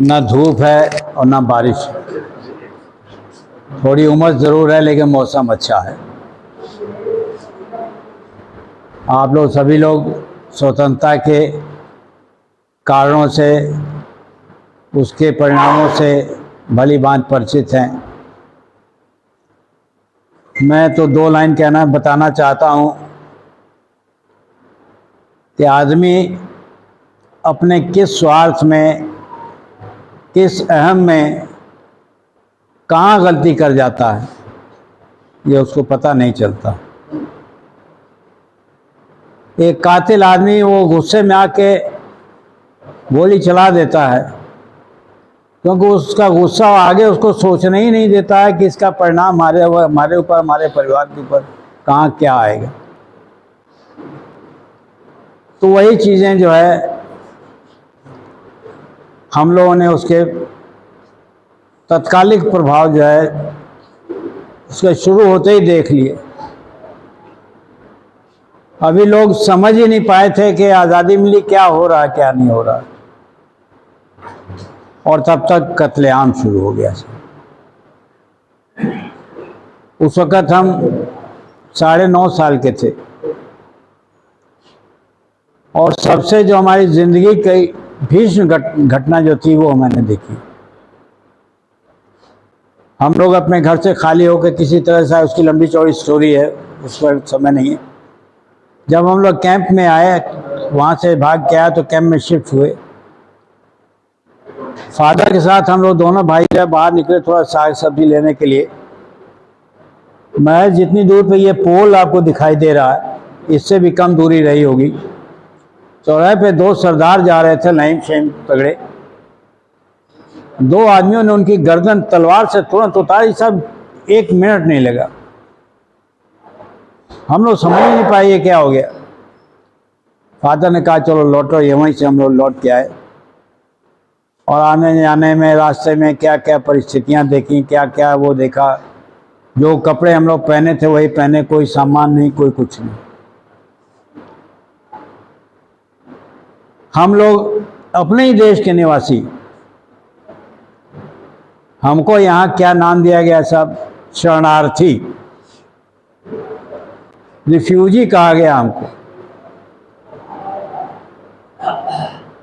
ना धूप है और ना बारिश। थोड़ी उमस ज़रूर है लेकिन मौसम अच्छा है। आप लोग सभी लोग स्वतंत्रता के कारणों से, उसके परिणामों से भली भांति परिचित हैं। मैं तो दो लाइन बताना चाहता हूँ कि आदमी अपने किस स्वार्थ में, किस अहम में कहाँ गलती कर जाता है, ये उसको पता नहीं चलता। एक कातिल आदमी वो गुस्से में आके गोली चला देता है, क्योंकि उसका गुस्सा आगे उसको सोचने ही नहीं देता है कि इसका परिणाम हमारे ऊपर, हमारे परिवार के ऊपर कहाँ क्या आएगा। तो वही चीज़ें जो है हम लोगों ने उसके तत्कालिक प्रभाव जो है उसके शुरू होते ही देख लिए। अभी लोग समझ ही नहीं पाए थे कि आज़ादी मिली क्या हो रहा है, क्या नहीं हो रहा, और तब तक कत्लेआम शुरू हो गया। उस वक़्त हम 9.5 साल के थे और सबसे जो हमारी ज़िंदगी की भीषण घटना जो थी वो मैंने देखी। हम लोग अपने घर से खाली होकर किसी तरह से, उसकी लंबी चौड़ी स्टोरी है, उस पर समय नहीं है। जब हम लोग कैंप में आए, वहाँ से भाग के आए तो कैंप में शिफ्ट हुए। फादर के साथ हम लोग दोनों भाई जब बाहर निकले थोड़ा साग सब्जी लेने के लिए, मैं जितनी दूर पे ये पोल आपको दिखाई दे रहा है, इससे भी कम दूरी रही होगी। चौराहे पे दो सरदार जा रहे थे, लाइन शेम तगड़े। दो आदमियों ने उनकी गर्दन तलवार से तुरंत उतारी। सब 1 मिनट नहीं लगा। हम लोग समझ नहीं पाए ये क्या हो गया। फादर ने कहा चलो लौटो, ये वहीं से हम लोग लौट के आए। और आने जाने में रास्ते में क्या क्या परिस्थितियां देखी, क्या क्या वो देखा। जो कपड़े हम लोग पहने थे वही पहने, कोई सामान नहीं, कोई कुछ नहीं। हम लोग अपने ही देश के निवासी, हमको यहाँ क्या नाम दिया गया सब, शरणार्थी, रिफ्यूजी कहा गया हमको।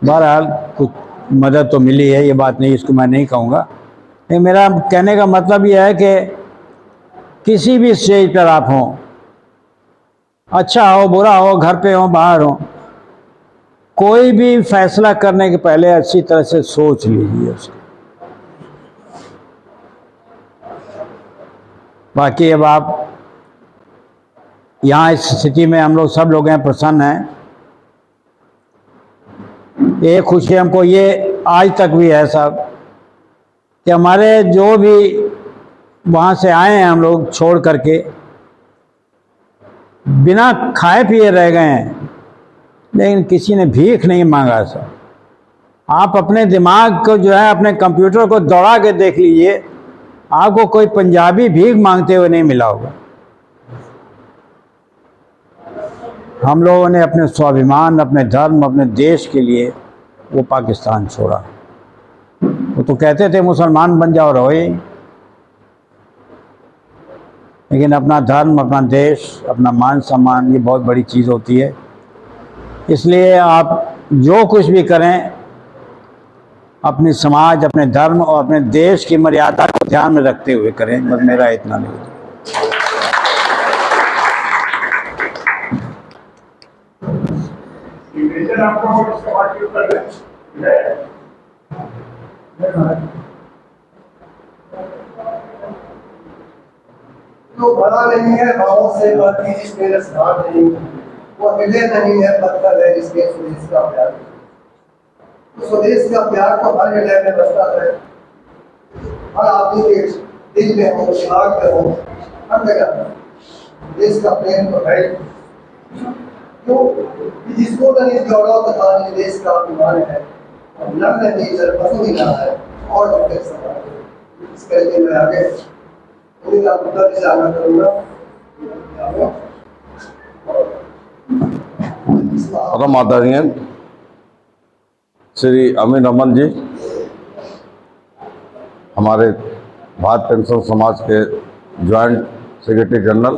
बहरहाल कुछ मदद तो मिली है, ये बात नहीं, इसको मैं नहीं कहूँगा। लेकिन मेरा कहने का मतलब यह है कि किसी भी स्टेज पर आप हों, अच्छा हो बुरा हो, घर पे हो बाहर हो, कोई भी फैसला करने के पहले अच्छी तरह से सोच लीजिए उसको। बाकी अब आप यहाँ इस स्थिति में हम लोग सब लोग हैं, प्रसन्न हैं। ये खुशी हमको ये आज तक भी है साहब कि हमारे जो भी वहाँ से आए हैं हम लोग छोड़ करके, बिना खाए पिए रह गए हैं, लेकिन किसी ने भीख नहीं मांगा सर। आप अपने दिमाग को जो है, अपने कंप्यूटर को दौड़ा के देख लीजिए, आपको कोई पंजाबी भीख मांगते हुए नहीं मिला होगा। हम लोगों ने अपने स्वाभिमान, अपने धर्म, अपने देश के लिए वो पाकिस्तान छोड़ा। वो तो कहते थे मुसलमान बन जाओ, रहो ही, लेकिन अपना धर्म, अपना देश, अपना मान सम्मान, ये बहुत बड़ी चीज़ होती है। इसलिए आप जो कुछ भी करें, अपने समाज, अपने धर्म और अपने देश की मर्यादा को ध्यान में रखते हुए करें। बस मेरा इतना नहीं। तो बड़ा नहीं है गाँव से बढ़ती जिसमें रसदार नहीं, वो अकेले नहीं है, पत्थर है जिसमें स्वदेश का प्यार। तो स्वदेश का प्यार तो हर जगह में बसता है, हर आदमी के दिल में हो, दिमाग में हो, हर जगह देश का प्रेम तो है। तो जिसको नहीं जोड़ो तथा देश का अभिमान है, लड़ नहीं जर पसंद ही रहा है और इसके लिए मैं आगे परम आदरणीय श्री अमीन रमन जी, हमारे भारत पेंशन समाज के जॉइंट सेक्रेटरी जनरल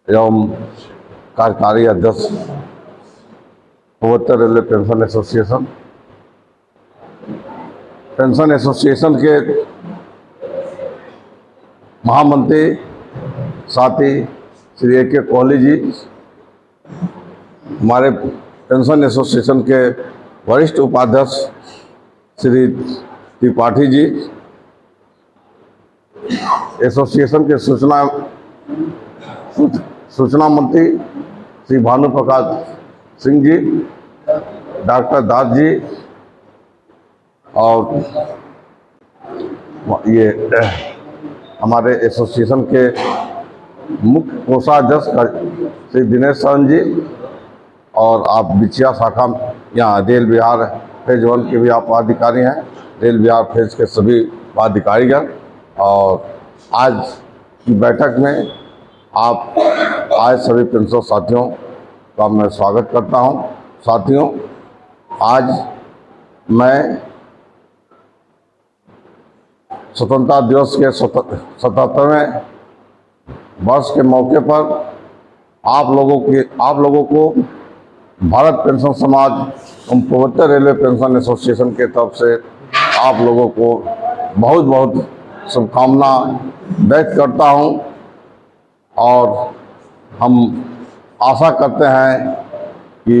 एवं कार्यकारी अध्यक्ष पूर्वोत्तर रेलवे पेंशन एसोसिएशन के महामंत्री साथी श्री A.K. कोहली जी, हमारे पेंशन एसोसिएशन के वरिष्ठ उपाध्यक्ष श्री त्रिपाठी जी, एसोसिएशन के सूचना मंत्री श्री भानु प्रकाश सिंह जी, डॉक्टर दास जी, और ये हमारे एसोसिएशन के मुख्य कोषाध्यक्ष श्री दिनेश शरण जी, और आप बिछिया शाखा यहाँ रेल विहार फेज 1 के भी आप पदाधिकारी हैं, रेल विहार फेज के सभी पदाधिकारीगण। और आज की बैठक में आप आए सभी पेंशन साथियों का मैं स्वागत करता हूं। साथियों, आज मैं स्वतंत्रता दिवस के 77वें वर्ष के मौके पर आप लोगों को भारत पेंशन समाज एवं पूर्वोत्तर रेलवे पेंशन एसोसिएशन के तरफ से आप लोगों को बहुत बहुत शुभकामना व्यक्त करता हूं। और हम आशा करते हैं कि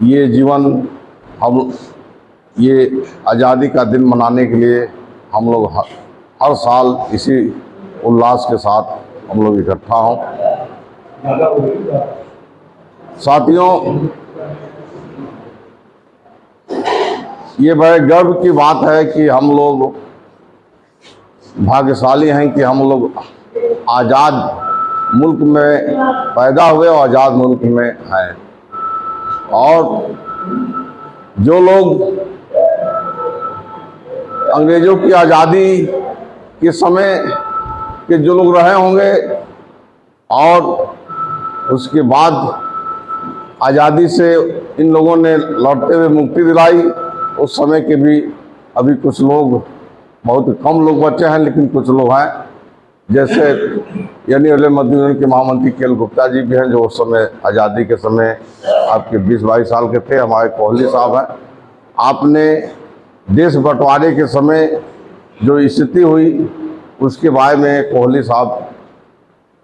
ये जीवन ये आज़ादी का दिन मनाने के लिए हम लोग हर साल इसी उल्लास के साथ हम लोग इकट्ठा हों। साथियों, ये बड़े गर्व की बात है कि हम लोग भाग्यशाली हैं कि हम लोग आज़ाद मुल्क में पैदा हुए और आज़ाद मुल्क में हैं। और जो लोग अंग्रेज़ों की आज़ादी के समय के जो लोग रहे होंगे और उसके बाद आज़ादी से इन लोगों ने लड़ते हुए मुक्ति दिलाई, उस समय के भी अभी कुछ लोग, बहुत कम लोग बचे हैं लेकिन कुछ लोग हैं, जैसे यानी रेलवे मध्य यूनियन के महामंत्री KL गुप्ता जी भी हैं, जो उस समय आज़ादी के समय आपके 20-22 साल के थे। हमारे कोहली साहब हैं। आपने देश बंटवारे के समय जो स्थिति हुई उसके बारे में कोहली साहब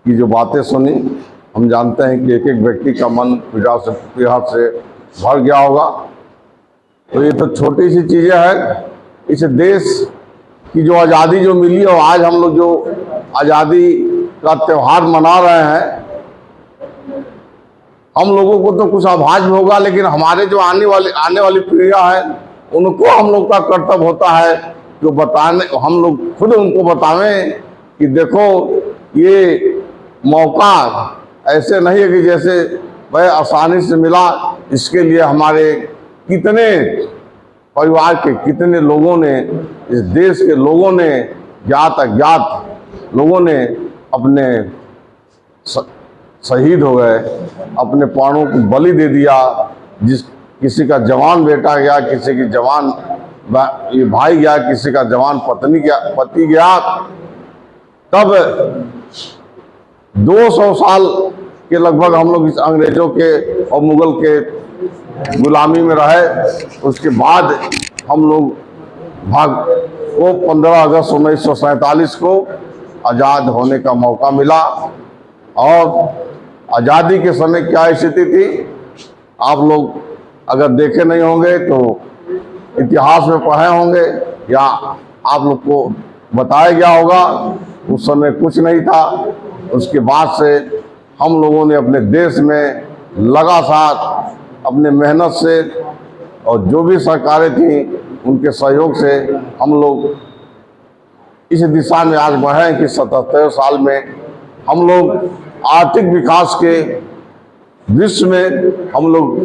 की जो बातें सुनी, हम जानते हैं कि एक एक व्यक्ति का मन पीड़ा से भर गया होगा। तो ये तो छोटी सी चीज़ें हैं। इस देश की जो आज़ादी जो मिली और आज हम लोग जो आज़ादी का त्यौहार मना रहे हैं, हम लोगों को तो कुछ आभास भी होगा, लेकिन हमारे जो आने वाली पीढ़ियाँ हैं उनको हम लोग का कर्तव्य होता है जो बताने, हम लोग खुद उनको बतावें कि देखो ये मौका ऐसे नहीं है कि जैसे वह आसानी से मिला। इसके लिए हमारे कितने परिवार के कितने लोगों ने, इस देश के लोगों ने, ज्ञात अज्ञात लोगों ने अपने शहीद हो गए, अपने प्राणों को बलि दे दिया। किसी का जवान बेटा गया, किसी की जवान भाई गया, किसी का जवान पति गया। तब 200 साल के लगभग हम लोग इस अंग्रेजों के और मुगल के गुलामी में रहे। उसके बाद हम लोग 15 अगस्त 1947 को आज़ाद होने का मौका मिला। और आज़ादी के समय क्या स्थिति थी, आप लोग अगर देखे नहीं होंगे तो इतिहास में पढ़े होंगे या आप लोग को बताया गया होगा। उस समय कुछ नहीं था। उसके बाद से हम लोगों ने अपने देश में लगातार अपने मेहनत से और जो भी सरकारें थीं उनके सहयोग से हम लोग इस दिशा में आज बढ़े हैं कि 77 साल में हम लोग आर्थिक विकास के विश्व में हम लोग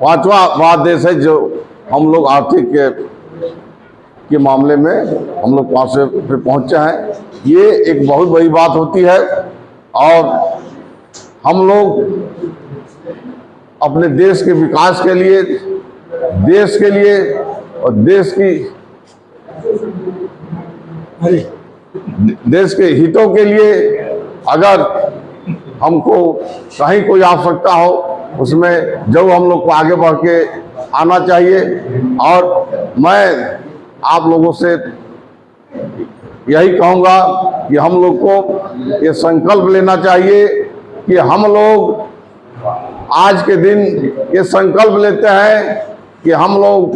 पांचवा देश है जो हम लोग आर्थिक के मामले में हम लोग 5वें पे पहुंचे हैं। ये एक बहुत बड़ी बात होती है। और हम लोग अपने देश के विकास के लिए, देश के लिए और देश की देश के हितों के लिए अगर हमको कहीं कोई आवश्यकता हो उसमें जरूर हम लोग को आगे बढ़ के आना चाहिए। और मैं आप लोगों से यही कहूँगा कि हम लोग को ये संकल्प लेना चाहिए कि हम लोग आज के दिन ये संकल्प लेते हैं कि हम लोग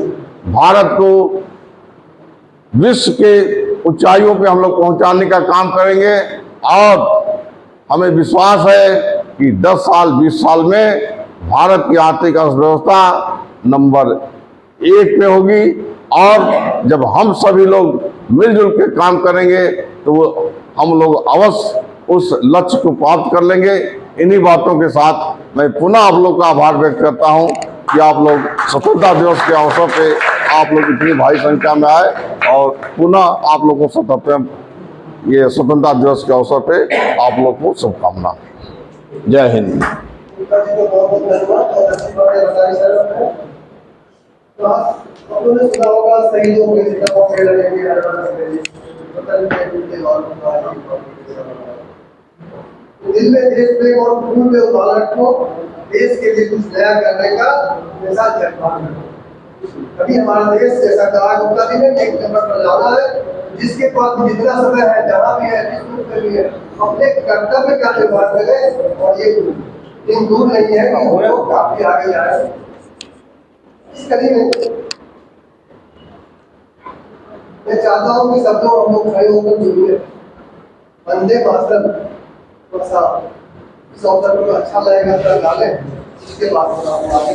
भारत को विश्व के ऊंचाइयों पे हम लोग पहुंचाने का काम करेंगे। और हमें विश्वास है कि 10 साल 20 साल में भारत की आर्थिक अर्थव्यवस्था नंबर 1 पे होगी। और जब हम सभी लोग मिलजुल के काम करेंगे तो हम लोग अवश्य उस लक्ष्य को प्राप्त कर लेंगे। इन्हीं बातों के साथ मैं पुनः आप लोग का आभार व्यक्त करता हूं कि आप लोग स्वतंत्रता दिवस के अवसर पे आप लोग इतनी भारी संख्या में आए और पुनः आप लोगों को ये स्वतंत्रता दिवस के अवसर पे आप लोग को शुभकामना। जय हिंद। दिल में देश प्रेम और खून में उदाहरण को देश के लिए कुछ नया करने का हमेशा जज्बा है। कभी हमारा देश जैसा कहा गुप्ता जी ने एक नंबर पर जाना है, जिसके पास जितना समय है जहाँ भी है जिस भी है अपने कर्तव्य का निर्वाह करें। और ये दिन दूर नहीं है कि हम लोग काफी आगे जाए। इस कड़ी में मैं चाहता हूँ कि सब लोग हम लोग खड़े होकर जुड़िए। वंदे मातरम थोड़ा सा इस अवसर पर अच्छा लगेगा तो गा लें, उसके बाद हम आगे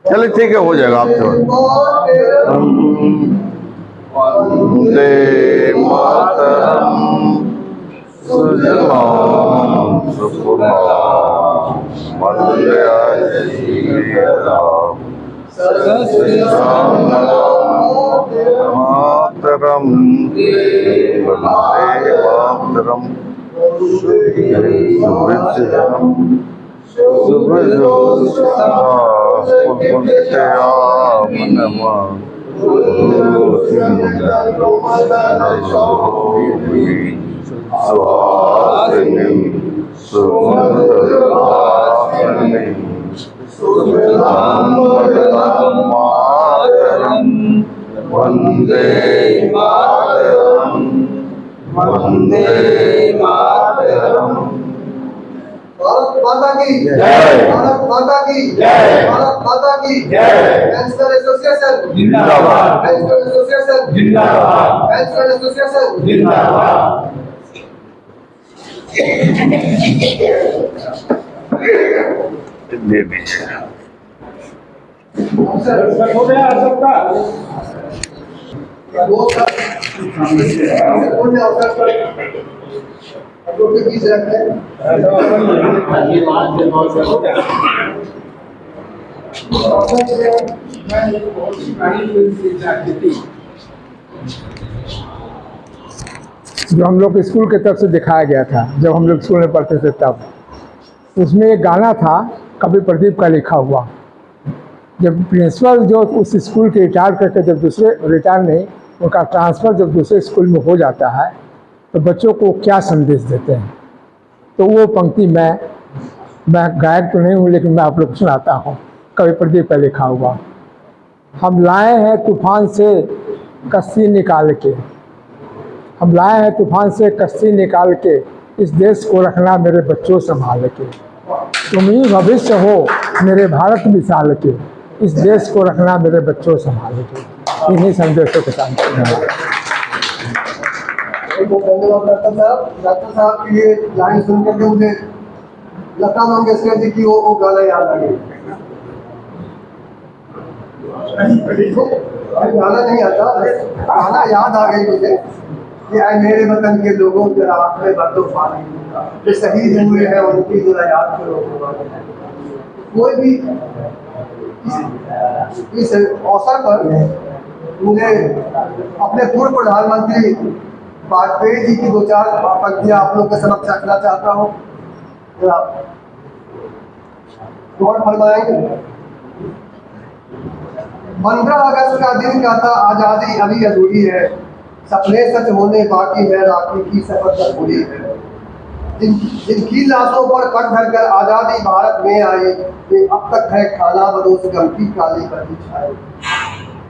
चलिए ठीक है, हो जाएगा। आप वंदे मातरम सुजलाम सुफलाम मलयजशीतलाम मातरम वंदे मातरम वंदे मातरम वंदे मातरम। भारत माता की जय, भारत माता की जय, भारत माता की जय। नेशनल एसोसिएशन जिंदाबाद, नेशनल एसोसिएशन जिंदाबाद, नेशनल एसोसिएशन जिंदाबाद। दे दीजिए। हो गया सबका वो सब पुण्य अवसर पर हम लोग के बीच रखते हैं। जो हम लोग स्कूल की तरफ से दिखाया गया था जब हम लोग स्कूल में पढ़ते थे तब, उसमें एक गाना था कवि प्रदीप का लिखा हुआ। जब प्रिंसिपल जो उस स्कूल के रिटायर करके जब दूसरे रिटायर नहीं उनका ट्रांसफ़र जब दूसरे स्कूल में हो जाता है तो बच्चों को क्या संदेश देते हैं, तो वो पंक्ति मैं गायक तो नहीं हूँ लेकिन मैं आप लोग को सुनाता हूँ। कवि प्रदीप का लिखा हुआ। हम लाए हैं तूफान से कश्ती निकाल के, हम लाए हैं तूफान से कश्ती निकाल के, इस देश को रखना मेरे बच्चों संभाल के। तुम ही भविष्य हो मेरे भारत मिसाल के, इस देश को रखना मेरे बच्चों संभाल के। इन्हीं संदेशों के साथ डॉक्टर साहब की ये लाइन सुन करके मुझे लता मंगेशकर जी की वो गाना याद आ गई। गाना नहीं आता, गाना याद आ गई मुझे कि आए मेरे वतन के लोगों जरा आंखें भर दो पानी, जो शहीद हुए हैं उनकी जरा याद करो। कोई भी इस अवसर पर मुझे अपने पूर्व प्रधानमंत्री वाजपेयी जी की 2-4 पंक्तियां आप लोग के समक्ष रखना चाहता हूँ। गौर फरमाएंगे। 15 अगस्त का दिन कहता आजादी अभी अधूरी है, सपने सच होने बाकी है, राखी की सफर अधूरी है। जिनकी लाशों पर कट धर कर आजादी भारत में आई, वे अब तक है खाना बदोश गम की काली बत्ती छाई।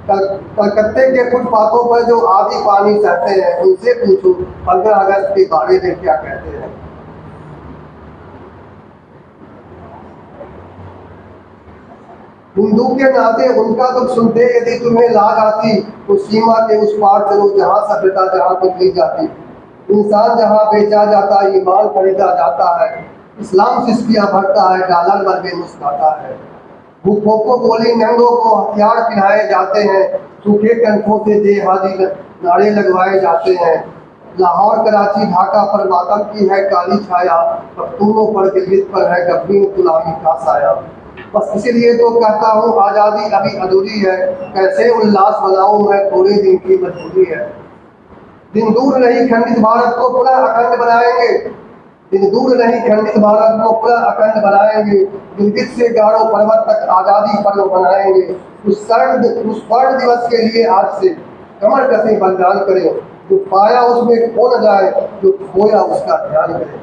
कलकत्ते के फुटपाथों पर जो आधी पानी सहते हैं, उनसे पूछो 15 अगस्त के बारे में क्या कहते हैं। हिंदू के नाते उनका दुख सुनते यदि तुम्हें लाग आती, तो सीमा के उस पार चलो जहाँ सभ्यता जहाँ को ली जाती। इंसान जहाँ बेचा जाता है, ईमान खरीदा जाता है, इस्लाम सिस्कियाँ भरता है, डॉलर मर में मुस्काता है। भूखों को गोली, नंगों को हथियार पिलाए जाते हैं, सूखे कंठों से जेहादी नारे लगवाए जाते हैं। लाहौर, कराची, ढाका पर मातम की है काली छाया, पख्तूनों पर गिलगित पर है गंभीर गुलामी का साया। बस इसीलिए तो कहता हूँ आज़ादी अभी अधूरी है, कैसे उल्लास मनाऊं मैं, थोड़े दिन की मजबूरी है। दिन दूर नहीं खंडित भारत को पुनः अखंड बनाएंगे, दिन दूर नहीं खंडित भारत को पुनः अखंड बनाएंगे। गिलगित से गारो पर्वत तक आज़ादी पर्व मनाएंगे। उस स्वर्ण दिवस के लिए आज से कमर कसे बलिदान करें, जो पाया उसमें खो न जाए, जो खोया उसका ध्यान करें।